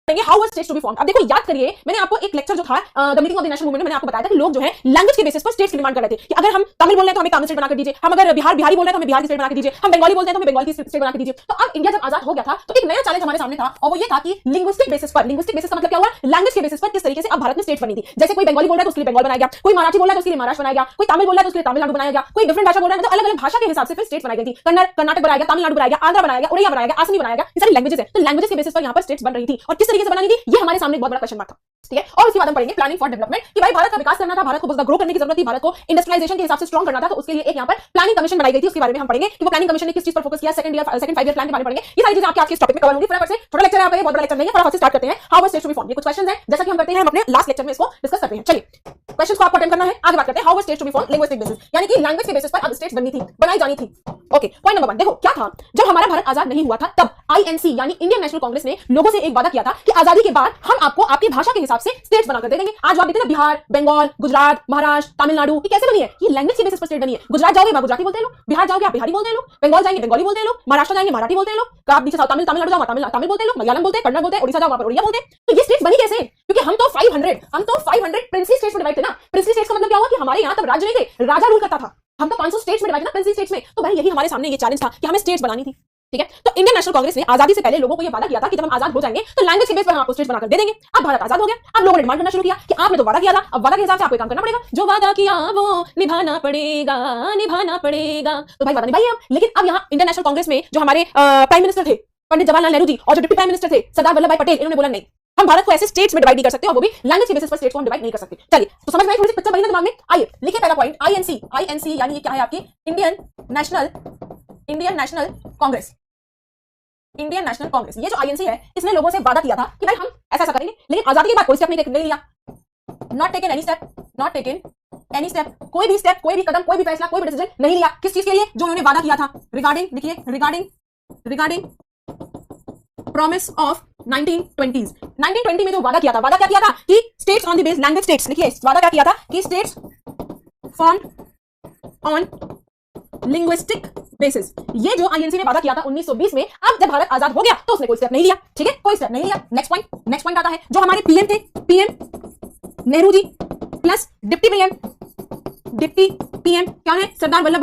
How were states to be formed. अब देखो याद करिए, मैंने आपको एक लेक्चर जो था the making of the national movement में मैंने आपको बताया था कि लोग जो है लैंग्वेज के बेसिस पर स्टेट्स की डिमांड कर रहे थे कि अगर हम तमिल बोल रहे हैं तो हमें तमिल स्टेट बना कर दीजिए, हम अगर बिहारी बोल रहे हैं तो हमें बिहार की स्टेट बना कर दीजिए, हम बंगाली बोलते हैं तो हमें बंगाल की स्टेट बना कर दीजिए। तो अब इंडिया जब आजाद हो गया था तो एक नया चैलेंज हमारे सामने था और वो ये था कि लिंग्विस्टिक बेसिस पर, लिंग्विस्टिक बेसिस का मतलब क्या हुआ, लैंग्वेज के बेसिस पर किस तरीके से अब भारत में स्टेट बनी थी। जैसे कोई बंगाली बोल रहा है तो उसके लिए बंगाल बनाया गया, कोई मराठी बोल रहा है तो उसके लिए महाराष्ट्र बनाया गया, कोई तमिल बोल रहा है तो उसके लिए तमिलनाडु बनाया गया, कोई डिफरेंट भाषा बोल रहा है तो अलग अलग भाषा के हिसाब से फिर स्टेट बनाई गई थी। कर्नाटक बनाया गया, तमिलनाडु बनाया गया, आंध्र बनाया गया, उड़िया बनाया गया, असमी बनाया गया, ये सारी लैंग्वेजेस है। तो लैंग्वेजेस के बेसिस पर यहाँ पर स्टेट्स बन रही थी और किस तरीके से बनानी थी ये हमारे सामने एक बहुत बड़ा क्वेश्चन मार्क था। ठीक है, और उसके बाद हम पढ़ेंगे प्लानिंग फॉर डेवलपमेंट कि भाई भारत का विकास करना था, भारत को ग्रो करने की जरूरत थी, भारत को इंडस्ट्रियलाइजेशन के हिसाब से स्ट्रांग करना था, तो उसके लिए एक यहाँ पर प्लानिंग कमीशन बनाई गई थी। उसके बारे में हम पढ़ेंगे कि वो प्लानिंग कमीशन ने किस चीज पर फोकस किया, सेकंड 5 ईयर प्लान के बारे में पढ़ेंगे। ये सारी चीजें आपके आज के टॉपिक में कवर होंगी। फटाफट से छोटा लेक्चर है आपका, ये बहुत बड़ा लेक्चर नहीं है, फटाफट से स्टार्ट करते हैं। How were states to be formed, ये कुछ क्वेश्चंस हैं जैसा कि हम करते हैं, हम अपने लास्ट लेक्चर में इसको डिस्कस करते हैं। चलिए क्वेश्चंस को आपको अटेंड करना है, आगे बात करते हैं। How were states to be formed linguistic basis, यानी कि लैंग्वेज के बेसिस पर अब स्टेट्स बननी थी, बनाई जानी थी। ओके, पॉइंट नंबर 1 देखो क्या था, जब हमारा भारत आजाद नहीं हुआ था तब आईएनसी यानी इंडियन नेशनल कांग्रेस ने लोगों से एक वादा किया था कि आजादी के बाद हम आपको आपकी भाषा के हिसाब से स्टेट्स बनाकर दे देंगे। आज आप देखते हैं ना, बिहार, बंगाल, गुजरात, महाराष्ट्र, तमिलनाडु, ये कैसे बनी है, ये लैंग्वेज के बेसिस पर स्टेट बनी है। गुजरात जाओगे वहां गुजराती बोलते हैं लोग, बिहार जाओगे आप बिहारी बोलते हैं लोग, बंगाल जाएंगे बंगाली बोलते हैं लोग, महाराष्ट्र जाएंगे मराठी बोलते हैं लोग, आप नीचे तमिलनाडु जाओ तमिल बोलते हैं लोग, मलयालम बोलते हैं, कन्नड़ बोलते हैं, उड़ीसा जाओ वहां पर उड़िया बोलते हैं। तो ये स्टेट्स बनी कैसे, क्योंकि हम तो 500 प्रिंसली स्टेट्स में डिवाइड थे ना। प्रिंसली स्टेट्स का मतलब क्या हुआ कि हमारे यहाँ तब राज्य नहीं थे, राजा रूल करता था। हम तो 500 स्टेट्स में डिवाइड थे ना, प्रिंसली स्टेट्स में। तो भाई यही हमारे सामने ये चैलेंज था कि हमें स्टेट्स बनानी थी। ठीक है, तो इंडियन नेशनल कांग्रेस ने आजादी से पहले लोगों को यह वादा किया था कि जब हम आजाद हो जाएंगे तो लैंग्वेज के बेस पर हम आपको स्टेट बनाकर दे देंगे। अब भारत आजाद हो गया, अब लोगों ने डिमांड करना शुरू किया कि आपने तो वादा किया था, अब वादा के हिसाब से आपको काम करना पड़ेगा, जो वादा किया वो निभाना पड़ेगा, निभाना पड़ेगा। तो भाई वादा निभाइए आप। लेकिन अब यहाँ इंडियन नेशनल कांग्रेस में जो हमारे प्राइम मिनिस्टर थे पंडित जवाहरलाल नेहरू जी और जो डिप्टी प्राइम मिनिस्टर थे सरदार वल्लभ भाई पटेल, इन्होंने बोला नहीं, हम भारत को ऐसे स्टेट्स में डिवाइड नहीं कर सकते और वो भी लैंग्वेज के बेसिस पर स्टेट्स को हम डिवाइड नहीं कर सकते। चलिए तो समझ में आई थोड़ी सी पिक्चर बनी ना दिमाग में। आइए लिखिए पहला पॉइंट, आईएनसी यानी ये क्या है आपकी Indian national Congress. Indian national Congress, ये जो आईएनसी है इसने लोगों से वादा किया था कि भाई हम ऐसा करेंगे, लेकिन आजादी के बाद कोई स्टेप नहीं लिया। नॉट टेकन एनी स्टेप, कोई भी स्टेप, कोई भी कदम, कोई भी फैसला, कोई भी डिसीजन नहीं लिया। किस चीज के लिए, जो उन्होंने वादा किया था रिगार्डिंग, लिखिए रिगार्डिंग प्रॉमिस ऑफ 1920s। 1920 में जो वादा किया था, वादा क्या किया था कि states on the base language states, लिखिए वादा क्या किया था कि states formed on linguistic basis. ये जो आईएनसी ने वादा किया था 1920 में, अब जब भारत आजाद हो गया तो उसने कोई स्टेप नहीं लिया। ठीक है, कोई स्टेप नहीं लिया। नेक्स्ट पॉइंट आता है, जो हमारे पीएम थे, पीएम नेहरू जी प्लस डिप्टी पीएम क्या है, सरदार वल्लभ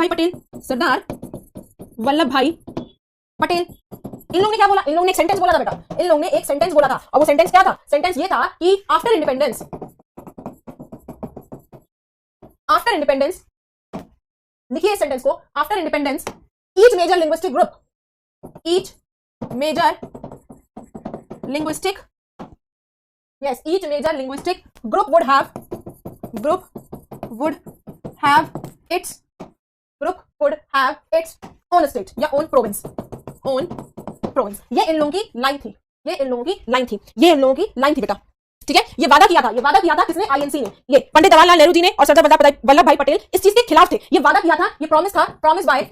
भाई पटेल। इन लोगों ने क्या बोला, इन लोगों ने एक सेंटेंस बोला था बेटा, इन लोगों ने एक सेंटेंस बोला था और वो सेंटेंस क्या था, सेंटेंस ये था कि आफ्टर इंडिपेंडेंस लिखिए इस सेंटेंस को, after independence each major linguistic group would have its own state या own province। ये इन लोगों की लाइन थी, ये इन लोगों की लाइन थी बेटा। ठीक है, ये वादा किया था किसने, आईएनसी ने। ये पंडित जवाहरलाल नेहरू जी ने और सरदार वल्लभ भाई पटेल इस चीज के खिलाफ थे। ये वादा किया था, ये प्रॉमिस था, प्रॉमिस बाय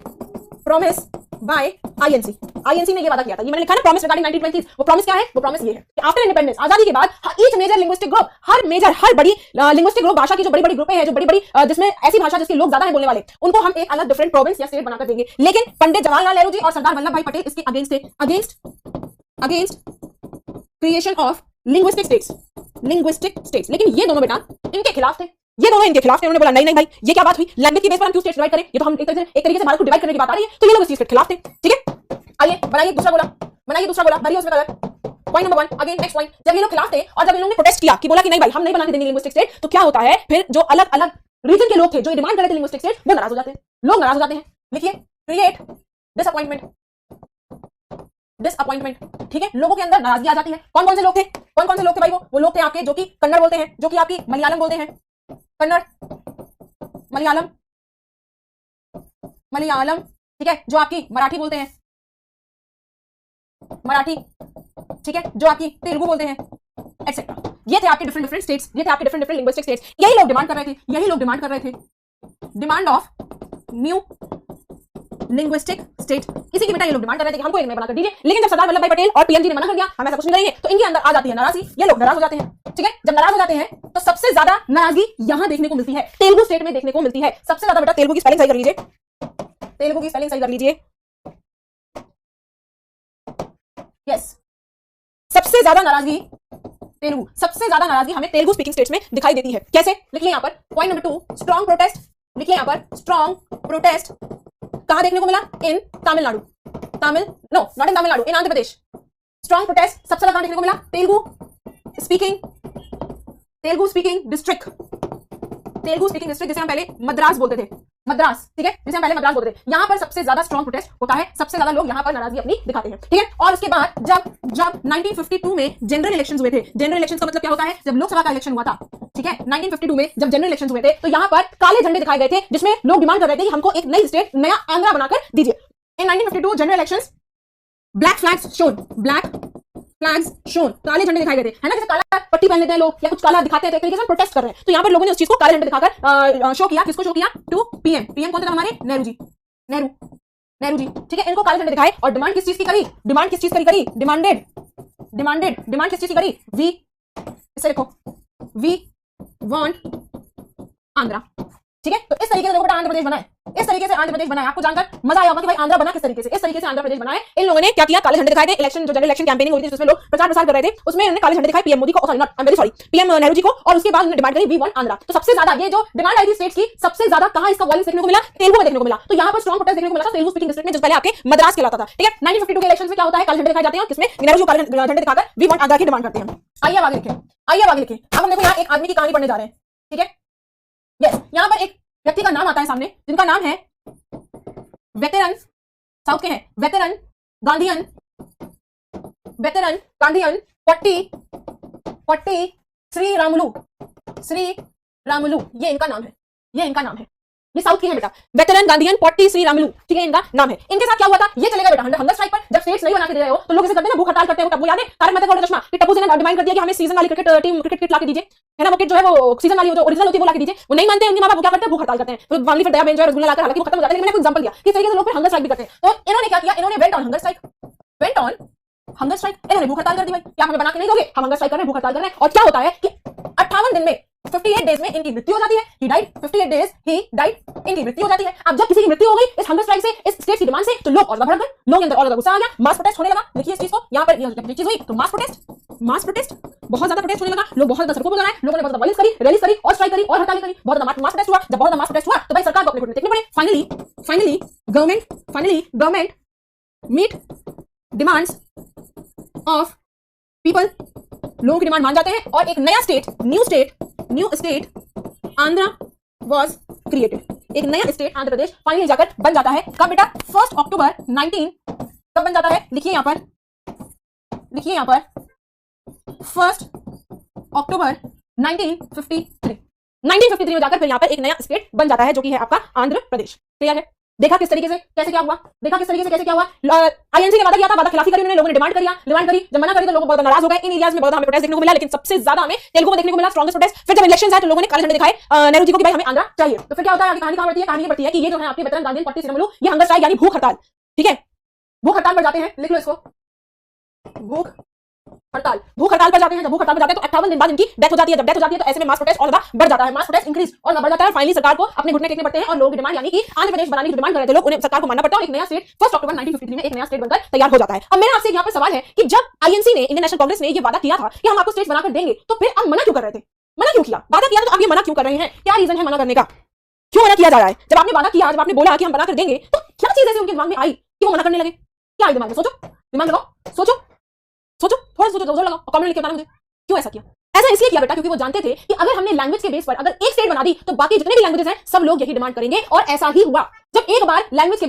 आईएनसी ने ये वादा किया था। ये मैंने लिखा ना प्रॉमिस रिगार्डिंग 1920। वो प्रॉमिस क्या है, वो प्रॉमिस ये है कि आफ्टर इंडिपेंडेंस, आजादी के बाद ईच मेजर लिंग्विस्टिक ग्रुप, हर बड़ी लिंग्विस्टिक ग्रुप, भाषा की जो बड़ी ग्रुपें हैं, जो बड़ी जिसमें ऐसी भाषा जिसके लोग ज्यादा है बोलने वाले, उनको हम एक अलग डिफरेंट प्रोविंस या स्टेट बनाकर देंगे। लेकिन पंडित जवाहरलाल नेहरू जी और सरदार वल्लभ भाई पटेल इसके अगेंस्ट थे, against creation of linguistic states. लेकिन ये दोनों बेटा इनके खिलाफ थे, उन्होंने बोला नहीं भाई ये क्या बात हुई, लैंग्वेज के बेस पर हम क्यों स्टेट डिवाइड करें, ये तो हम एक तरीके से भारत को डिवाइड करने की बात आ रही है। तो ये लोग इस चीज के खिलाफ थे। ठीक है, आइए बनाइए दूसरा गोला, भरिए उसमें colour. Point number 1 again next point, जब ये लोग खिलाफ थे और जब इन लोगों ने प्रोटेस्ट किया कि बोला कि नहीं भाई हम नहीं बनाने देंगे लिंग्विस्टिक स्टेट, तो क्या होता है फिर जो अलग अलग रीजन के लोग थे जो डिमांड कर रहे थे लिंग्विस्टिक स्टेट, वो नाराज हो जाते हैं, लोग नाराज हो जाते हैं। लिखिए क्रिएट डिसअपॉइंटमेंट। ठीक है, लोगों के अंदर नाराजगी आ जाती है। कौन से लोग थे, भाई वो लोग थे आपके जो कि कन्नड़ बोलते हैं, जो कि आपकी मलयालम बोलते हैं, कन्नड़ मलयालम। ठीक है, जो आपकी मराठी बोलते हैं, ठीक है, जो आपकी तेलुगु बोलते हैं, एक्सेट्रा। ये थे आपके डिफरेंट स्टेट्स, ये थे आपके डिफरेंट लिंग्विस्टिक स्टेट्स। यही लोग डिमांड कर रहे थे, demand of new linguistic state. इसी की बेटा ये लोग डिमांड कर रहे थे कि हमको एक नया बनाकर दीजिए। लेकिन जब सरदार वल्लभ भाई पटेल और पीएम जी ने मना कर दिया, हम ऐसा कुछ नहीं करेंगे, तो इनके अंदर आ जाती है नाराजगी, ये लोग नाराज हो जाते हैं। ठीक है, जब नाराज हो जाते हैं तो सबसे ज्यादा नाराजगी यहां देखने को मिलती है, तेलुगु स्टेट में देखने को मिलती है। सबसे ज्यादा बेटा तेलुगु की स्पेलिंग सही कर लीजिए, यस, सबसे ज्यादा नाराजगी तेलुगु। सबसे ज्यादा नाराजगी हमें तेलुगु स्पीकिंग स्टेट्स में दिखाई देती है। कैसे? लिखिए यहाँ पर पॉइंट नंबर 2, स्ट्रॉन्ग प्रोटेस्ट। लिखिए यहाँ पर स्ट्रॉन्ग प्रोटेस्ट कहां देखने को मिला? In Tamil Nadu. Not in Tamil Nadu, in Andhra Pradesh. Strong protest सबसे ज्यादा कहां देखने को मिला? Telugu speaking district. Telugu speaking district जिसे हम पहले मद्रास बोलते थे, मद्रास, ठीक है, जिसे हम पहले मद्रास बोलते थे। यहां पर सबसे ज्यादा स्ट्रॉन्ग प्रोटेस्ट होता है, सबसे ज्यादा लोग यहां पर नाराजगी अपनी दिखाते हैं, ठीक है। और उसके बाद जब 1952 में जनरल इलेक्शंस हुए थे, जनरल इलेक्शंस का मतलब क्या होता है? जब लोकसभा का इलेक्शन हुआ था, ठीक है, 1952 में जब जनरल इलेक्शंस हुए थे, तो यहां पर काले झंडे दिखाए गए थे, जिसमें लोग डिमांड कर रहे थे कि हमको एक नई स्टेट, नया आंध्रा बनाकर दीजिए। इन 1952 general elections, black flags shown, काले झंडे दिखाए गए थे, है ना, जैसे काला पट्टी पहन लेते हैं लोग या कुछ काला दिखाते हैं, तो एक तरीके से प्रोटेस्ट कर रहे हैं। तो यहाँ पर लोगों ने उस चीज को काले झंडे दिखाकर शो किया। किसको शो किया? To PM. पीएम कौन थे हमारे? नेहरू जी, ठीक है। इनको काले झंडे दिखाए और डिमांड किस चीज की करी? डिमांड किस चीज की? डिमांड किस चीज की करी? वी, इसे लिखो, वी वांट आंध्रा, ठीक है। तो इस तरीके से लोगों ने आंध्र प्रदेश बनाए, इस तरीके से आंध्र प्रदेश बनाया। आपको जानकर मजा आया होगा कि भाई आंध्रा बना किस तरीके से। इस तरीके से आंध्र प्रदेश बनाए। इन लोगों ने क्या किया? काले झंडे दिखाए थे। इलेक्शन, जो जनरल इलेक्शन कैंपेनिंग हुई थी, जिसमें लोग प्रचार प्रसार कर रहे थे, उसमें उन्होंने काले झंडे दिखाए पीएम मोदी को, sorry not, I am very sorry, PM Nehru ji को। और उसके बाद उन्होंने डिमांड करी वी वांट आंध्रा। तो सबसे ज्यादा ये जो डिमांड आई थी स्टेट्स की, सबसे ज्यादा कहां इसका वॉइस देखने को मिला? तेलुगु में देखने को मिला। तो यहाँ पर स्ट्रॉन्ग प्रोटेस्ट देखने को मिला था तेलुगु स्पीकिंग डिस्ट्रिक्ट में, जो पहले आपके मद्रास कहलाता था, ठीक है। 1952 के इलेक्शन में क्या होता है? काले झंडे दिखाए जाते हैं, किसमें? नेहरू जी काले झंडे दिखाकर वी वांट आंध्रा की डिमांड करते हैं। आइए आगे लिखें, अब हम देखो यहाँ एक आदमी की कहानी पढ़ने जा रहे हैं, ठीक है। यस, यहाँ पर एक व्यक्ति का नाम आता है सामने, जिनका नाम है वेटेरन, साउथ के हैं, वेटेरन गांधीयन पट्टी श्री रामुलु, ये इनका नाम है, ये साउथ के हैं बेटा, वेटेरन गांधीयन पट्टी श्री रामुलु, ठीक है, इनका नाम है। इनके साथ क्या हुआ था? ये चलेगा बेटा हंगर स्ट्राइक पर। जब स्टेट्स नहीं बना के दे रहे हो तो लोग इसे करते हैं ना, भूख हड़ताल करते हैं। टप्पू याद है? तारक मेहता का उल्टा चश्मा, कि टप्पू से ने डिमांड कर दिया कि हमें सीजन वाली क्रिकेट किट ला के दीजिए, है ना, वो किट जो है वो सीजन वाली जो ओरिजिनल होती है वो ला के दीजिए। वो नहीं मानते, उनके मां बाप क्या करते हैं? भूख हड़ताल करते हैं। तो फैमिली फिर दया बेंच और रसगुल्ला लाकर, हालांकि वो खत्म हो जाता है, लेकिन मैंने एग्जांपल दिया किस तरीके से लोग फिर हंगर स्ट्राइक भी करते हैं। तो इन्होंने क्या किया? इन्होंने वेंट ऑन हंगर स्ट्राइक, इन्होंने भूख हड़ताल कर दी। भाई क्या हमें बना के नहीं दोगे? हम हंगर स्ट्राइक कर रहे हैं, भूख हड़ताल कर रहे हैं। और क्या होता है कि 58 दिन में, 58 डेज में इनकी मृत्यु हो जाती है। ही डाइड 58 डेज, इनकी मृत्यु हो जाती है। अब जब किसी की मृत्यु हो गई इस हंगर स्ट्राइक से, इस स्टेट की डिमांड से, तो लोग और ज्यादा भड़क गए, लोगों के अंदर और ज्यादा गुस्सा आ गया, मास प्रोटेस्ट होने लगा। देखिए इस चीज को, यहाँ पर ये चीज हुई तो मास प्रोटेस्ट, बहुत ज्यादा प्रोटेस्ट होने लगा, लोग बहुत ज्यादा सड़कों पर उतरे, लोगों ने बहुत ज्यादा रैलीज करी और स्ट्राइक करी और हड़तालें करी, बहुत ज्यादा मास प्रोटेस्ट हुआ। जब बहुत ज्यादा मास प्रोटेस्ट हुआ तो भाई सरकार को अपने घुटने टेकने पड़े। Finally government meet demands of people, लोगों की डिमांड मान जाते हैं और एक नया state, new state Andhra was created. एक नया स्टेट आंध्र प्रदेश फाइनली जाकर बन जाता है। कब बेटा? 1 अक्टूबर 19, कब बन जाता है? लिखिए यहाँ पर 1 अक्टूबर 1953 में जाकर फिर यहाँ पर एक नया स्टेट बन जाता है, जो कि है आपका आंध्र प्रदेश। क्लियर है? देखा किस तरीके से कैसे क्या हुआ? आईएनसी ने वादा किया था, वादा खिलाफी करी उन्होंने, लोगों ने डिमांड करी, जब मना करी तो लोग बहुत नाराज हो गए। इन एरियाज में बहुत हमें प्रोटेस्ट देखने को मिला, लेकिन सबसे ज्यादा हमें तेलुगु में देखने को मिला स्ट्रॉन्गेस्ट प्रोटेस्ट। फिर जब इलेक्शन आए तो लोगों ने काले झंडे दिखाए नेहरू जी को कि भाई हमें आंध्रा चाहिए। तो फिर क्या होता है? कहानी कहां बढ़ती है? कहानी बढ़ती है कि ये जो है आपके वेतरन गांधी पट्टी श्रीरामुलु, ये हंगर स्ट्राइक यानी भूख हड़ताल, ठीक है, भूख हड़ताल पर जाते हैं। लिख लो इसको, भूख हड़ताल पर जाते हैं। जब भूख हड़ताल पर जाते हैं तो 58 दिन बाद इनकी डेथ हो जाती है। जब डेथ हो जाती है तो ऐसे में मास प्रोटेस्ट और ज्यादा बढ़ जाता है, मास प्रोटेस्ट इंक्रीज और बढ़ जाता है। फाइनली सरकार को अपने घुटने टेकने पड़ते हैं और लोगों की डिमांड यानी कि आंध्र प्रदेश बनाने की डिमांड कर रहे थे लोग, उन्हें सरकार को मानना पड़ता है और एक नया स्टेट 1 अक्टूबर 1953 में एक नया स्टेट बनकर तैयार हो जाता है। अब मेरा आपसे यहाँ पर सवाल है कि जब आईएनसी ने, इंडियन नेशनल कांग्रेस ने ये वादा किया था कि हम आपको स्टेट बनाकर देंगे, तो फिर आप मना क्यों कर रहे थे? मना क्यों किया? वादा किया तो आप ये मना क्यों कर रहे हैं? क्या रीजन है मना करने का? क्यों मना किया जा रहा है? जब आपने वादा किया, जब आपने बोला कि हम बनाकर देंगे, तो क्या चीज ऐसे उनके दिमाग में आई कि वो मना करने लगे? क्या आई दिमाग में? दिमाग लगाओ, सोचो, थोड़ा सोचो, जोर लगाओ और कमेंट लिख के बताना मुझे क्यों ऐसा किया। ऐसा इसलिए किया बेटा क्योंकि वो जानते थे कि अगर हमने लैंग्वेज के बेस पर अगर एक स्टेट बना दी तो बाकी जितने भी लैंग्वेजेस हैं सब लोग यही डिमांड करेंगे, और ऐसा ही हुआ। जब एक बार लैंग्वेज के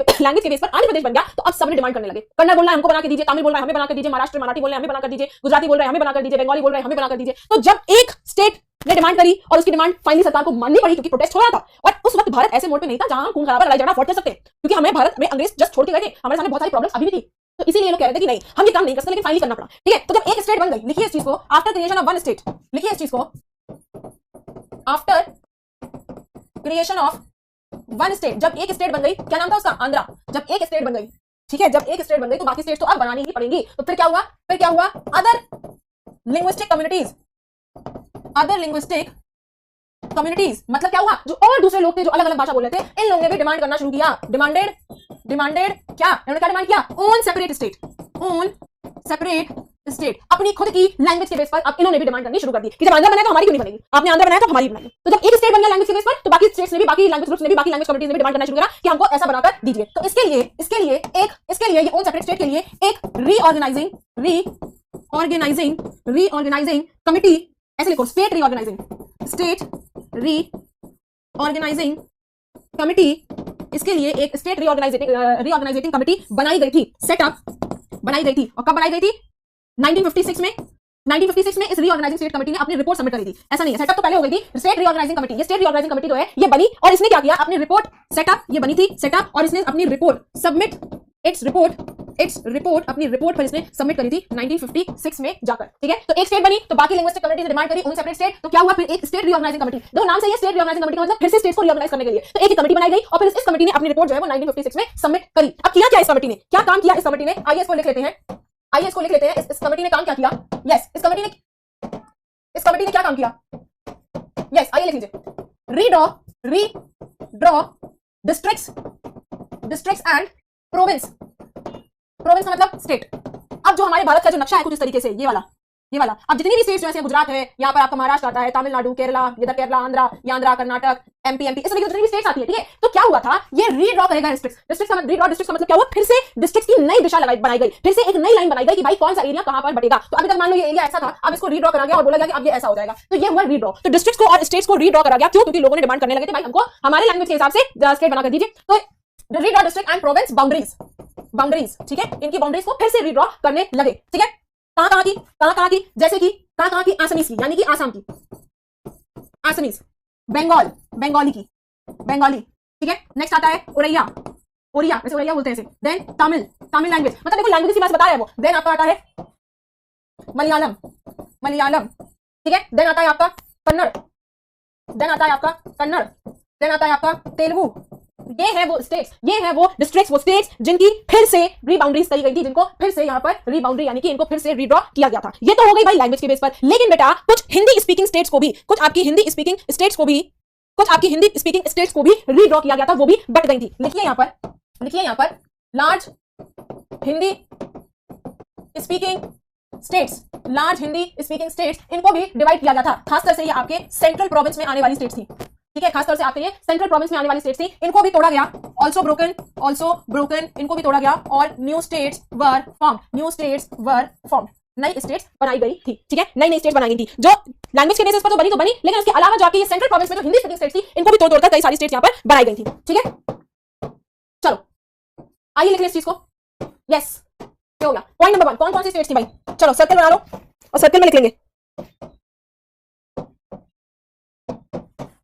बेस पर आंध्र प्रदेश बन गया तो अब सबने डिमांड करने लगे। कन्नड़ बोल रहा है हमको बना के दीजिए, तमिल बोल रहा है हमें बना के दीजिए, महाराष्ट्र मराठी बोल रहे हैं हमें बना कर दीजिए, गुजराती बोल रहे हैं हमें बना कर दीजिए, बंगाली बोल रहे हैं हमें बना कर दीजिए। तो जब एक स्टेट ने डिमांड करी और उसकी डिमांड फाइनली सरकार को माननी पड़ी क्योंकि प्रोटेस्ट हो रहा था, और उस वक्त भारत ऐसे मोड पे नहीं था जहां खून खराबा लड़ाई झगड़ा अफोर्ड कर सकते, क्योंकि हमें भारत में अंग्रेज जस्ट छोड़ के गए थे, हमारे सामने बहुत सारी प्रॉब्लम्स अभी भी थी। तो इसीलिए लोग कह रहे थे कि नहीं हम ये काम नहीं कर सकते, लेकिन फाइनली करना पड़ा, ठीक है। तो जब एक स्टेट बन गई, लिखिए इस चीज को, after creation of one state, लिखिए इस चीज को, after creation of one state, जब एक स्टेट बन गई, क्या नाम था उसका? आंध्रा। जब एक स्टेट बन गई, ठीक है, जब एक स्टेट बन गई तो बाकी स्टेट्स तो अब बनानी ही पड़ेंगी। तो फिर क्या हुआ? अदर लिंग्विस्टिक कम्युनिटीज, मतलब क्या हुआ? जो और दूसरे लोग थे जो अलग अलग भाषा बोल रहे थे, इन लोगों ने भी डिमांड करना शुरू किया। डिमांडेड क्या? इन्होंने क्या डिमांड किया? ओन सेपरेट स्टेट अपनी खुद की लैंग्वेज के बेस पर अब इन्होंने भी डिमांड करनी शुरू कर दी कि जब आंध्र बनाया तो हमारी क्यों नहीं बनेगी, आपने आंध्र बनाया तो हमारी बनाई। तो जब एक स्टेट बन गया लैंग्वेज के बेस पर, तो बाकी स्टेट्स ने भी, बाकी लैंग्वेज ग्रुप्स ने भी, बाकी लैंग्वेज कम्युनिटीज ने भी डिमांड करना शुरू करा कि हमको ऐसा बनाकर दीजिए। तो इसके लिए ये ओन सेपरेट स्टेट के लिए एक रीऑर्गेनाइजिंग कमिटी, ऐसे लिखो स्टेट रीऑर्गेनाइजिंग कमिटी, इसके लिए एक स्टेट रीऑर्गेनाइजिंग कमिटी बनाई गई थी, सेटअप बनाई गई थी। और कब बनाई गई थी? 1956 में। 1956 में इस रीऑर्गेनाइजिंग स्टेट कमेटी ने अपनी रिपोर्ट सबमिट करी थी। ऐसा नहीं है, सेटअप तो पहले हो गई थी, स्टेट रीऑर्गेनाइजिंग कमेटी, ये स्टेट रीऑर्गेनाइजिंग कमेटी जो है ये बनी और इसने क्या किया, अपनी रिपोर्ट, सेटअप ये बनी थी सेटअप, और इसने अपनी रिपोर्ट सबमिट, इट्स रिपोर्ट अपनी रिपोर्ट पर इसने सबमिट करी थी 1956 में जाकर। ठीक है, तो एक स्टेट बनी तो बाकी लिंग्विस्टिक कम्युनिटीज ने डिमांड करी उन सेपरेट स्टेट, तो क्या हुआ फिर एक स्टेट रीऑर्गेनाइजिंग कमेटी। दो नाम से ये स्टेट रीऑर्गेनाइजिंग कमेटी का मतलब फिर से स्टेट्स को रीऑर्गेनाइज करने के लिए, तो एक ही कमेटी बनाई गई और फिर इस कमेटी ने अपनी रिपोर्ट जो है वो 1956 में सबमिट करी। अब किया क्या इस कमेटी ने, क्या काम किया इस कमेटी ने, आइए इसको लिख लेते हैं, इस कमेटी ने काम क्या किया। यस, इस कमेटी ने क्या काम किया, यस आइए लिख लीजिए, रीड्रॉ डिस्ट्रिक्ट्स एंड प्रोविंस का मतलब स्टेट। अब जो हमारे भारत का जो नक्शा है कुछ इस तरीके से, ये वाला अब जितनी भी स्टेट्स जैसे गुजरात है, यहाँ पर आपका महाराष्ट्र आता है, तमिलनाडु, केरला, इधर केरला, आंध्रा, कर्नाटक, एमपी, इस तरीके जितनी भी स्टेट्स आती है। ठीक है, तो क्या हुआ था, ये रीड्रॉ करेगा डिस्ट्रिक्ट का मतलब क्या हुआ, फिर से डिस्ट्रिक्ट की नई दिशा बनाई गई, फिर से एक नई लाइन बनाई गई कि भाई कौन सा एरिया कहां पर बटेगा। तो अभी तक मान लो ये एरिया ऐसा था, अब इसको रीड्रॉ करा गया और बोला गया कि अब ये ऐसा हो जाएगा, तो ये हुआ रीड्रॉ। तो डिस्ट्रिक्ट्स को और स्टेट्स को रीड्रॉ करा गया, क्यों, क्योंकि लोगों ने डिमांड करने लगे थे भाई हमको हमारे लैंग्वेज के हिसाब से स्टेट बना कर दीजिए। तो redraw district and province boundaries, ठीक है, इनकी बाउंड्रीज को फिर से रीड्रॉ करने लगे। ठीक है, कहां की, जैसे कि कहां की, आसामीज की, यानी कि आसाम की आसामीज, बंगाली, ठीक है। नेक्स्ट आता है ओडिया, वैसे ओडिया बोलते हैं इसे। देन तमिल लैंग्वेज, मतलब देखो लैंग्वेज की बात बता रहा है वो। देन आपका आता है मलयालम, ठीक है। देन आता है आपका कन्नड़, देन आता है आपका तेलुगु। ये है वो स्टेट्स, ये है वो डिस्ट्रिक्ट्स, वो स्टेट्स जिनकी फिर से रीबाउंड्रीज करी गई थी, जिनको फिर से यहाँ पर रीबाउंड्री यानी कि इनको फिर से रीड्रॉ किया गया था। ये तो हो गई भाई लैंग्वेज के बेस पर। लेकिन बेटा कुछ हिंदी स्पीकिंग स्टेट्स को भी, कुछ आपकी हिंदी स्पीकिंग स्टेट्स को भी रीड्रॉ किया गया था, वो भी बट गई थी। लिखिए यहाँ पर लार्ज हिंदी स्पीकिंग स्टेट्स, इनको भी डिवाइड किया गया था। खासकर से ये आपके सेंट्रल प्रोविंस में आने वाली स्टेट्स थी। ठीक है, खासतौर से आपके ये सेंट्रल प्रोविंस में आने वाली स्टेट्स थी, इनको भी तोड़ा गया, ऑल्सो ब्रोकन, इनको भी तोड़ा गया और न्यू स्टेट्स वर फॉर्म्ड, नई स्टेट्स बनाई गई थी। ठीक है, नई स्टेट्स बनाई गई थी जो लैंग्वेज के बेसिस पर तो बनी, लेकिन उसके अलावा जो आपकी ये सेंट्रल प्रोविंस में जो हिंदी स्पीकिंग स्टेट्स थी, इनको भी तोड़कर कई सारी स्टेट्स यहाँ पर बनाई गई थी। ठीक है, चलो आइए लिख लें इस चीज को। यस, क्या हो गया, पॉइंट नंबर 1, कौन सी स्टेट्स थी भाई, चलो सर्कल बना लो और सर्कल में लिख लेंगे।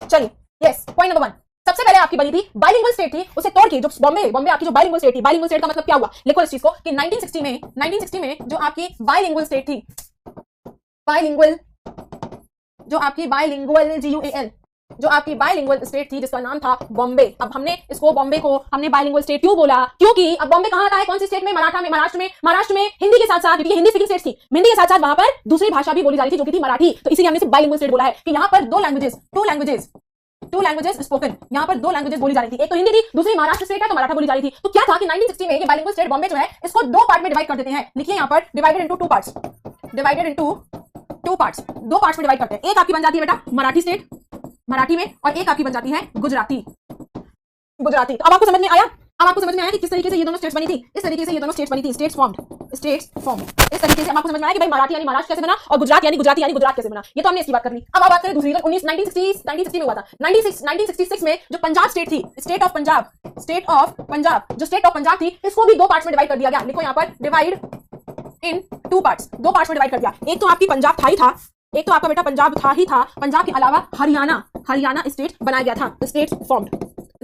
चलिए, यस, पॉइंट नंबर 1, सबसे पहले आपकी बनी थी बाइलिंगुअल स्टेट थी, उसे तोड़ के जो बॉम्बे आपकी जो बाइलिंगुअल स्टेट थी, बाइलिंगुअल स्टेट का मतलब क्या हुआ, लिखो इस चीज को कि 1960 में जो आपकी बाइलिंगुअल स्टेट थी, जो आपकी बाइलिंगुअल स्टेट थी जिसका नाम था बॉम्बे। अब हमने इसको बॉम्बे को हमने बाइलिंगुअल स्टेट क्यों बोला, क्योंकि अब बॉम्बे कहां आता है, कौन सी स्टेट में, महाराष्ट्र में हिंदी के साथ-साथ, क्योंकि हिंदी स्पीकिंग स्टेट थी, हिंदी के साथ-साथ वहां पर दूसरी भाषा भी बोली जा रही थी जो कि थी मराठी। तो इसीलिए हमने बाइलिंगुअल स्टेट बोला है कि यहां पर टू लैंग्वेजेस स्पोकन, यहां पर 2 लैंग्वेजेस बोली जा रही थी, एक तो हिंदी थी, दूसरी महाराष्ट्र स्टेट है तो मराठा बोली जा रही थी। तो क्या था कि 1960 में ये बाइलिंगुअल स्टेट बॉम्बे जो है इसको 2 पार्ट में डिवाइड कर देते हैं। लिखिए यहां पर डिवाइडेड इनटू 2 पार्ट्स, दो पार्ट्स में डिवाइड करते हैं। एक आपकी बन जाती है बेटा मराठी स्टेट, मराठी में, और एक आपकी बन जाती है गुजराती। तो अब आपको समझ में आया, कि किस तरीके से ये दोनों स्टेट्स बनी थी, इस तरीके से ये दोनों स्टेट्स बनी थी, स्टेट्स फॉर्म्ड। इस तरीके से आपको समझ में आया कि भाई मराठी यानी महाराष्ट्र कैसे बना और गुजरात यानी गुजरात कैसे बना। ये तो हमने इसकी बात कर ली। अब आप बात करें दूसरी, 1960 में हुआ था। 1966 में जो पंजाब स्टेट थी, स्टेट ऑफ पंजाब थी, इसको भी 2 पार्ट्स में डिवाइड कर दिया गया। लिखो यहाँ पर डिवाइड इन 2 पार्ट्स, 2 पार्ट्स में डिवाइड कर दिया। एक तो आपकी पंजाब था ही था, एक तो आपका बेटा पंजाब था ही था, पंजाब के अलावा हरियाणा स्टेट बनाया गया था, स्टेट्स फॉर्म्ड।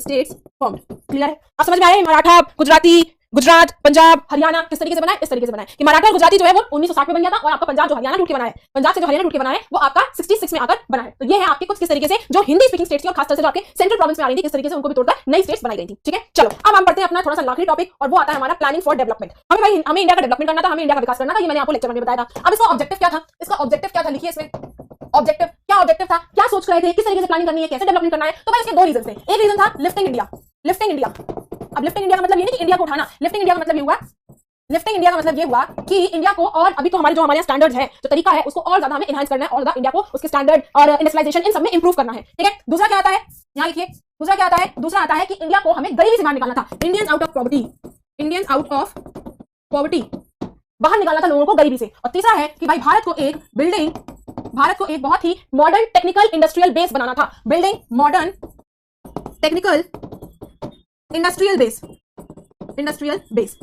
क्लियर है, अब समझ में आया मराठा, गुजरात, पंजाब, हरियाणा किस तरीके से बनाए, इस तरीके से बनाए कि मराठा और गुजराती जो है वो 1960 में बन गया था, और आपका पंजाब जो हरियाणा टूट के बना है, पंजाब से जो हरियाणा टूट के बना है वो आपका 66 में आकर बना है। तो ये है आपके कुछ किस तरीके से जो हिंदी स्पीकिंग स्टेट्स थी और खासतौर से जो आपके सेंट्रल प्रोविंस में आ रही थी, किस तरीके से उनको भी तोड़कर नई स्टेट्स बनाई गई थी। ठीक है, चलो अब हम पढ़ते हैं अपना थोड़ा सा आखिरी टॉपिक, और वो आता है हमारा प्लानिंग फॉर डेवलपमेंट। हमें इंडिया का डेवलपमेंट करना था, हमें इंडिया का विकास करना था, ये मैंने आपको लेक्चर में बताया था। अब इसका ऑब्जेक्टिव क्या था, लिखिए इसमें ऑब्जेक्टिव था, क्या सोच रहे थे, किस तरीके से प्लानिंग करनी है, कैसे डेवलपमेंट करना है। तो भाई इसके 2 रीजन थे। एक रीजन था लिफ्टिंग इंडिया। अब लिफ्टिंग इंडिया का मतलब ये नहीं कि इंडिया को उठाना, लिफ्टिंग इंडिया का मतलब ये हुआ लिफ्टिंग इंडिया का मतलब ये हुआ कि इंडिया को, और अभी तो हमारे यहाँ स्टैंडर्ड्स है, जो तरीका है, उसको और ज्यादा हमें एनहांस करना है, और ज्यादा इंडिया को उसके स्टैंडर्ड और इंडस्ट्रियलाइजेशन इन सब में इंप्रूव करना है। ठीक है, दूसरा क्या आता है, यहाँ लिखिए, दूसरा क्या आता है, दूसरा आता है कि इंडिया को हमें गरीबी से बाहर निकालना था, Indians out of poverty, Indians out of poverty, बाहर निकालना था लोगों को गरीबी से। और तीसरा है कि भाई भारत को एक बिल्डिंग, भारत को एक बहुत ही मॉडर्न टेक्निकल इंडस्ट्रियल बेस बनाना था, building modern technical industrial base, industrial base.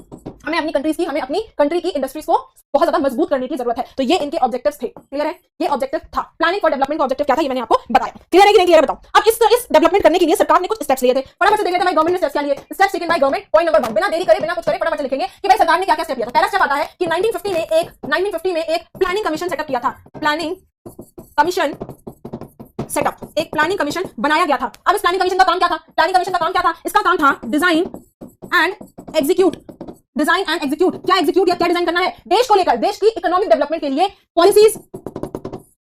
हमें अपनी कंट्रीज की, हमें अपनी कंट्री की इंडस्ट्रीज को बहुत ज्यादा मजबूत करने की जरूरत है। तो ये इनके ऑब्जेक्टिव्स थे। क्लियर है, ये ऑब्जेक्टिव था। प्लानिंग फॉर डेवलपमेंट का ऑब्जेक्टिव क्या था, ये मैंने आपको बताया। क्लियर है कि नहीं क्लियर है बताओ। अब इस डेवलपमेंट करने के लिए सरकार ने कुछ स्टेप्स लिए थे, फटाफट से देख लेते हैं भाई गवर्नमेंट ने स्टेप्स क्या लिए। Steps taken by government, point number 1, बिना देरी करे, बिना कुछ करे, फटाफट से लिखेंगे कि भाई सरकार ने क्या क्या स्टेप लिया था। पहला स्टेप आता है कि 1950 में एक प्लानिंग कमीशन सेटअप किया था, प्लानिंग कमीशन सेटअप, एक प्लानिंग कमीशन बनाया गया था। अब इस प्लानिंग कमीशन का काम क्या था, प्लानिंग कमीशन का काम क्या था, इसका काम था design and execute, design and execute. क्या एग्जीक्यूट या क्या डिजाइन करना है, देश को लेकर, देश की इकोनॉमिक डेवलपमेंट के लिए पॉलिसीज,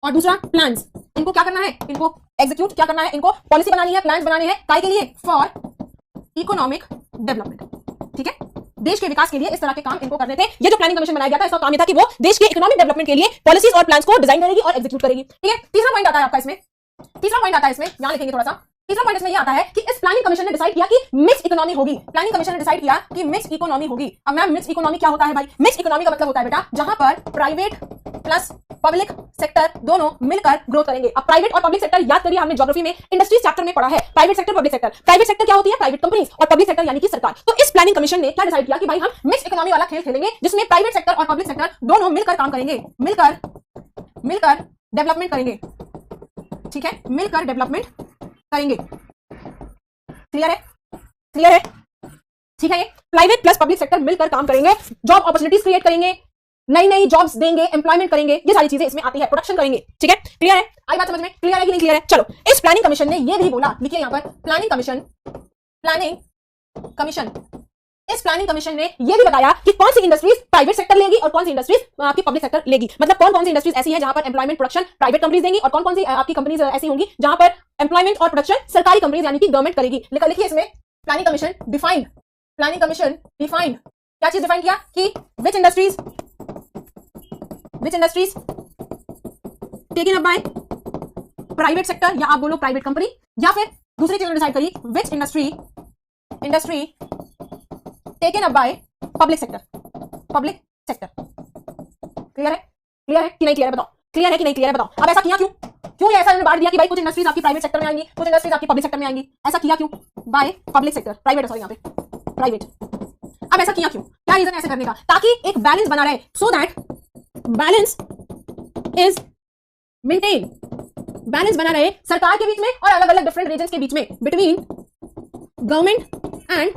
और दूसरा प्लान्स। इनको क्या करना है, इनको एग्जीक्यूट क्या करना है, इनको पॉलिसी बनानी है, प्लान्स बनाने हैं, काय के लिए, फॉर इकोनॉमिक डेवलपमेंट। ठीक है, देश के विकास के लिए इस तरह के काम इनको करने थे। ये जो प्लानिंग कमीशन बनाया गया था, इसका काम ये था कि वो देश के इकोनॉमिक डेवलपमेंट के लिए पॉलिसीज और प्लान्स को डिजाइन करेगी और एग्जीक्यूट करेगी। ठीक है, तीसरा पॉइंट आता है आपका इसमें, तीसरा पॉइंट आता है इसमें, यहां लिखेंगे थोड़ा सा। तीसरा पॉइंट इसमें ये आता है कि इस प्लानिंग कमीशन ने डिसाइड किया कि मिक्स इकोनॉमी होगी। प्लानिंग कमीशन ने डिसाइड किया कि मिक्स इकोनॉमी होगी। अब मैम मिक्स इकोनॉमी क्या होता है भाई, मिक्स इकोनॉमी का मतलब होता है बेटा जहां पर प्राइवेट प्लस पब्लिक सेक्टर दोनों मिलकर ग्रोथ करेंगे। अब प्राइवेट और पब्लिक सेक्टर याद करिए, हमने ज्योग्राफी में इंडस्ट्रीज चैप्टर में पढ़ा है, private sector public sector. Private sector क्या होती है, प्राइवेट कंपनीज, और पब्लिक सेक्टर यानी कि सरकार। तो इस प्लानिंग कमीशन ने क्या डिसाइड किया कि भाई हम मिक्स इकोनॉमी वाला खेल खेलेंगे, जिसमें प्राइवेट सेक्टर और पब्लिक सेक्टर दोनों मिलकर काम करेंगे, मिलकर डेवलपमेंट करेंगे। ठीक है, मिलकर डेवलपमेंट करेंगे। क्लियर है, क्लियर है, ठीक है। ये प्राइवेट प्लस पब्लिक सेक्टर मिलकर काम करेंगे, जॉब अपॉर्चुनिटीज क्रिएट करेंगे, नई नई जॉब्स देंगे, एम्प्लॉयमेंट करेंगे, ये सारी चीजें इसमें आती है, प्रोडक्शन करेंगे। ठीक है, क्लियर है, आई बात समझ में, क्लियर है कि नहीं क्लियर है। चलो, इस प्लानिंग कमीशन ने ये भी बोला, लिखिए यहां पर प्लानिंग कमीशन, प्लानिंग कमीशन, इस प्लानिंग कमीशन ने यह भी बताया कि कौन सी इंडस्ट्रीज प्राइवेट सेक्टर लेगी और कौन सी इंडस्ट्रीज आपकी पब्लिक सेक्टर लेगी। मतलब कौन कौन सी इंडस्ट्रीज ऐसी है जहां पर एम्प्लॉयमेंट प्रोडक्शन प्राइवेट कंपनीज देंगी, और कौन कौन सी आपकी कंपनीज ऐसी होंगी जहां पर एम्प्लॉयमेंट और प्रोडक्शन सरकारी कंपनीज यानी कि गवर्नमेंट करेगी। लिखिए इसमें planning commission defined, planning commission defined, क्या चीज डिफाइन किया कि which industries taken up by private sector, या आप बोलो प्राइवेट कंपनी, या फिर दूसरी चीज डिसाइड करी विच industry taken up by public sector, public sector. Clear है, क्लियर है कि नहीं क्लियर है बताओ, क्लियर है कि नहीं क्लियर है बताओ। अब ऐसा किया क्यों, क्यों ऐसा इन्होंने बांट दिया कि भाई कुछ इंडस्ट्रीज आपकी प्राइवेट सेक्टर में आएंगी, कुछ इंडस्ट्रीज आपकी पब्लिक सेक्टर में आएंगी, ऐसा किया क्यों, by public sector, private sorry यहाँ पे प्राइवेट। अब ऐसा किया क्यों, क्या रीजन है ऐसे करने का, ताकि एक बैलेंस बना रहे, so that balance is maintain, balance बना रहे सरकार के बीच में और अलग अलग डिफरेंट रीजन्स के बीच में, between government and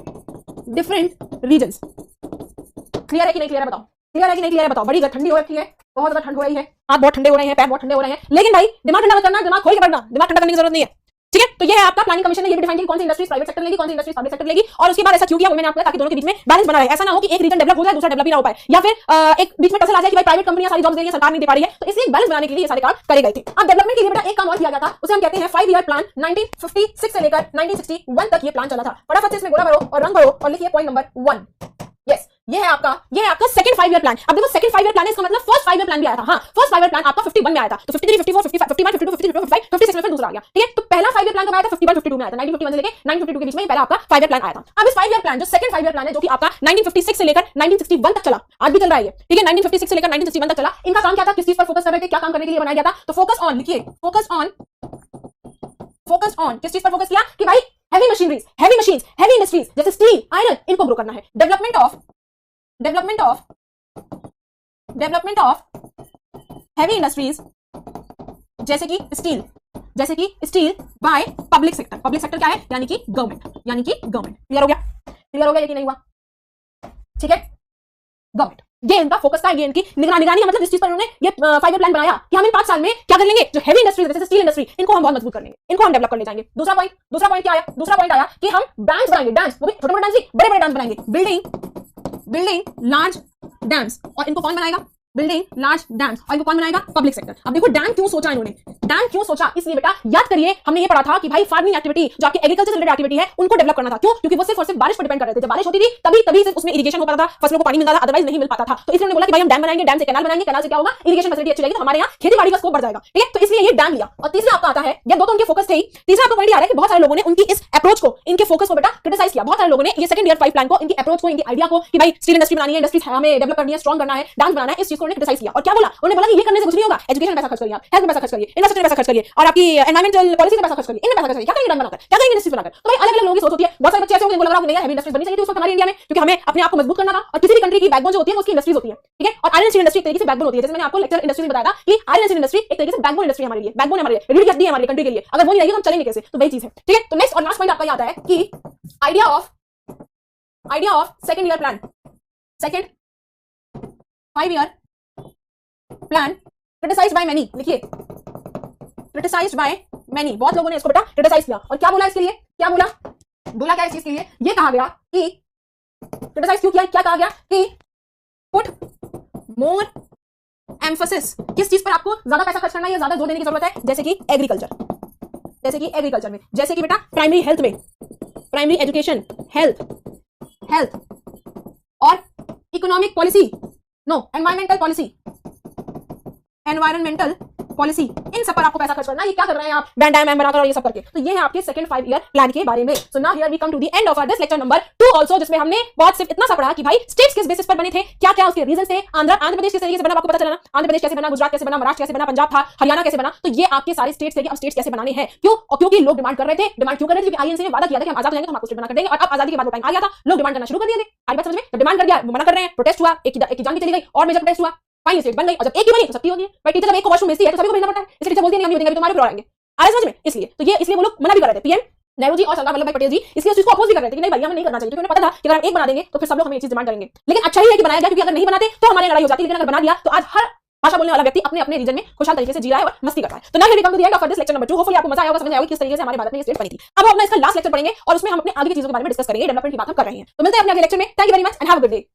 different reasons. Clear है कि नहीं क्लियर है बताओ, क्लियर है कि नहीं क्लियर है बताओ। बड़ी ठंडी हो रखी है, बहुत ज्यादा ठंड हो रही है, हाथ बहुत ठंडे हो रहे हैं, पैर बहुत ठंडे हो रहे हैं, लेकिन भाई दिमाग ठंडा मत करना, दिमाग खोल के पढ़ना, दिमाग ठंडा करने की जरूरत नहीं है। ठीक है, तो ये है आपका प्लानिंग कमीशन ने ये भी डिफाइन किया कौन सी इंडस्ट्रीज प्राइवेट सेक्टर लेगी, कौन सी इंडस्ट्रीज पब्लिक सेक्टर लेगी, और उसके बाद ऐसा क्यों किया वो मैंने आपको, ताकि दोनों के बीच में बैलेंस बना रहे। ऐसा ना हो कि एक रीजन डेवलप हो जाए दूसरा डेवलप ही ना हो पाए, या फिर एक बीच में टसल आ जाए कि भाई प्राइवेट कंपनियां सारी जॉब्स दे रही है, सरकार नहीं दे पा रही है। तो इसलिए बैलेंस बनाने के लिए ये सारे काम करे गए थे। अब डेवलपमेंट के लिए बेटा एक काम और किया गया था, उसे हम कहते हैं 5 ईयर प्लान। 1956 से लेकर 1961 तक ये प्लान चला था। फटाफट से इसमें गोला भरो और रंग भरो और लिखिए पॉइंट नंबर 1। यस, ये है आपका सेकंड 5 ईयर प्लान। अब देखो सेकंड 5 ईयर प्लान है, इसका मतलब फर्स्ट 5 ईयर प्लान भी आया था। हाँ, फर्स्ट 5 ईयर प्लान आपका 51 में आया था, तो 53, 54, 55, 51, 52, 53, 55, 56 में फिर दूसरा आ गया। ठीक है, तो पहला 5 ईयर प्लान कब आया था, 51, 52 में आया था। 1951 से लेकर 1952 के बीच में पहला आपका 5 ईयर प्लान आया था। अब इस 5 ईयर प्लान जो सेकंड 5 ईयर प्लान है, जो कि आपका 1956 से लेकर 1961 तक चला, आज भी चल रहा है ये। ठीक है, 1956 से लेकर 1961 तक चला। इनका काम क्या था, किस चीज पर फोकस कर रहे थे, क्या काम करने के लिए बनाया गया था, तो फोकस ऑन, लिखिए फोकस ऑन किस चीज पर फोकस किया कि भाई heavy machineries, heavy machines, heavy industries जैसे स्टील, आयरन, इनको ग्रो करना है। डेवलपमेंट ऑफ हैवी इंडस्ट्रीज जैसे कि steel by public sector. Public sector क्या है, यानी कि गवर्नमेंट। क्लियर हो गया ये कि नहीं हुआ। ठीक है, गवर्नमेंट, ये इनका फोकस था, ये इनकी निगरानी, मतलब इस चीज पर उन्होंने ये 5 ईयर प्लान बनाया कि हम इन 5 साल में क्या कर लेंगे, जो हैवी इंडस्ट्रीज जैसे स्टील इंडस्ट्री, इनको हम बहुत मजबूत कर लेंगे, इनको हम डेवलप कर ले जाएंगे। दूसरा पॉइंट क्या आया, दूसरा पॉइंट आया कि हम डैम्स बनाएंगे, डैम्स, वो भी छोटे-छोटे डैम्स नहीं, बड़े-बड़े डैम्स बनाएंगे, बिल्डिंग लार्ज डैम्स। और इनको कौन बनाएगा, बिल्डिंग लार्ज डैम्स, और इनको कौन बनाएगा? Public sector. अब देखो डैम क्यों सोचा इन्होंने, डैम क्यों सोचा, इसलिए बेटा याद करिए हमने ये पढ़ा था कि भाई फार्मिंग एक्टिविटी जो आपकी एग्रीकल्चर रिलेटेड एक्टिविटी है उनको डेवलप करना था। क्यों? क्योंकि वो सिर्फ और सिर्फ बारिश पर डिपेंड कर रहे थे। जब बारिश होती थी तभी तभी सिर्फ उसमें इरिगेशन हो पाता था, फसलों को पानी मिलता था, अदरवाइज नहीं मिल पाता था। तो इसलिए उन्होंने बोला कि भाई हम डैम बनाएंगे, डैम से कैनाल बनाएंगे, कैनाल से क्या होगा? इरिगेशन फैसिलिटी अच्छी रहेगी, तो हमारे यहाँ खेती बाड़ी का स्कोप बढ़ जाएगा। ठीक है, तो इसलिए ये डैम लिया। और तीसरा आपका आता है, ये दो तो उनके फोकस थे ही, तीसरा आपको पॉइंट आ रहा है कि बहुत सारे लोगों ने उनकी इस अप्रोच को, इनके फोकस को बेटा क्रिटिसाइज किया। बहुत सारे लोगों ने ये सेकंड ईयर 5 प्लान को, इनकी अप्रोच को, इनकी आइडिया को कि भाई स्टील इंडस्ट्री बनानी है, इंडस्ट्री हमें डेवलप करनी है, स्ट्रॉन्ग करना है, डैम बनाना है, इस चीज को उन्होंने क्रिटिसाइज किया। और क्या बोला? उन्होंने बोला कि ये करने से कुछ नहीं होगा, एजुकेशन में पैसा खर्च करिए, आप हेल्थ में पैसा खर्च करिए, इंफ्रास्ट्रक्चर में पैसा खर्च करिए, और आपकी एनवायरमेंटल पॉलिसी में पैसा खर्च करिए, इनमें पैसा खर्च करिए। क्या करेंगे डैम बनाकर, क्या करेंगे इंडस्ट्री बनाकर? तो भाई अलग अलग लोगों की सोच होती है। बहुत सारे बच्चे ऐसे होंगे जिनको लग रहा है नहीं यार हेवी इंडस्ट्री बननी चाहिए थी उस वक्त हमारे इंडिया में, क्योंकि हमें अपने आप को मजबूत करना था। और किसी भी कंट्री की बैकबोन जो होती है उसकी इंडस्ट्रीज होती है। ठीक है, और आयरन स्टील इंडस्ट्री एक तरीके से बैकबोन होती है। जैसे मैंने आपको लेक्चर इंडस्ट्री में बताया था कि आयरन स्टील इंडस्ट्री एक तरीके से बैकबोन इंडस्ट्री हमारे लिए, बैकबोन हमारे लिए, रीढ़ की हड्डी है हमारी कंट्री के लिए। अगर वो नहीं रहेगी तो हम चलेंगे कैसे? तो वही चीज है। ठीक है, तो नेक्स्ट और लास्ट पॉइंट आपका याद है कि idea of second year plan, second 5 year plan criticised by many. लिखिए, क्रिटिसाइज्ड बाय मेनी, बहुत लोगों ने इसको बेटा क्रिटिसाइज किया। और क्या बोला इसके लिए? क्या बोला? बोला क्या इस चीज के लिए? ये कहा गया कि क्रिटिसाइज क्यों किया? क्या कहा गया कि पुट मोर एम्फोसिस, किस चीज पर आपको ज्यादा पैसा खर्च करना है या ज्यादा जोर देने की जरूरत है? जैसे कि एग्रीकल्चर, जैसे कि एग्रीकल्चर में, जैसे कि बेटा प्राइमरी हेल्थ में, प्राइमरी एजुकेशन, हेल्थ और economic policy, no environmental policy, इन सब पर आपको पैसा खर्च करना है। ये क्या कर रहे हैं आप? बैंड डायग्राम बनाकर और ये सब करके। तो ये है आपके सेकंड 5 ईयर प्लान के बारे में। So now here we come to the end of our this lecture number 2 also, जिसमें हमने बहुत सिर्फ इतना सा पढ़ा कि भाई स्टेट्स किस बेसिस पर बने थे, क्या क्या उसके रीजंस थे, आंध्र प्रदेश किस तरीके से बना आपको पता चला ना, आंध्र प्रदेश कैसे बना, गुजरात कैसे बना, महाराष्ट्र कैसे बना, पंजाब था, हरियाणा कैसे बना। तो ये आपके सारे स्टेट्स थे कि अब स्टेट्स कैसे बनाने हैं। क्यों? क्योंकि लोग डिमांड कर रहे थे। डिमांड क्यों कर रहे थे? क्योंकि आईएनसी ने वादा किया था कि हम आजाद हो जाएंगे तो हम आपको स्टेट बना कर देंगे। और अब आजादी के बाद वो टाइम आ गया था, लोग डिमांड करना शुरू कर दिए थे। आई बात समझ में? जब डिमांड कर दिया, मना कर रहे हैं, प्रोटेस्ट हुआ, एक की जान भी चली गई और मेजर प्रोटेस्ट हुआ, फाइनली स्टेट बन गई। और जब एक ही बनी तो सबकी होगी। भाई टीचर जब एक को वॉशरूम भेजती है तो सभी को भेजना पड़ता है, इसलिए टीचर बोलती है नहीं हम नहीं देंगे तुम्हारे पर आएंगे। आ रहा है समझ में? इसलिए वो लोग मना भी कर रहे थे, पीएम नेहरू जी और सरदार वल्लभ भाई पटेल जी इसलिए उस चीज को अपोज भी कर रहे थे कि नहीं भाई हमें नहीं करना चाहिए, क्योंकि उन्हें पता था कि अगर हम एक बना देंगे तो फिर सब लोग हमें ये चीज डिमांड करेंगे। लेकिन अच्छा ही है कि बनाया गया, क्योंकि अगर नहीं बनाते तो हमारी लड़ाई हो जाती। लेकिन अगर बना दिया तो आज हर भाषा बोलने वाला व्यक्ति अपने अपने रीजन में खुशहाल तरीके से जी रहा है और मस्ती कर रहा है। तो now we come to the end of this lecture number 2। Hopefully आपको मजा आया होगा, समझ आएगा किस तरीके से हमारे भारत में ये स्टेट बनी थी। अब हम अपना इसका लास्ट लेक्चर पढ़ेंगे और उसमें हम अपने आगे की चीजों के बारे में डिस्कस करेंगे, डेवलपमेंट की बात हम कर रहे हैं। तो मिलते हैं अपने अगले लेक्चर में। Thank you very much and have a good day.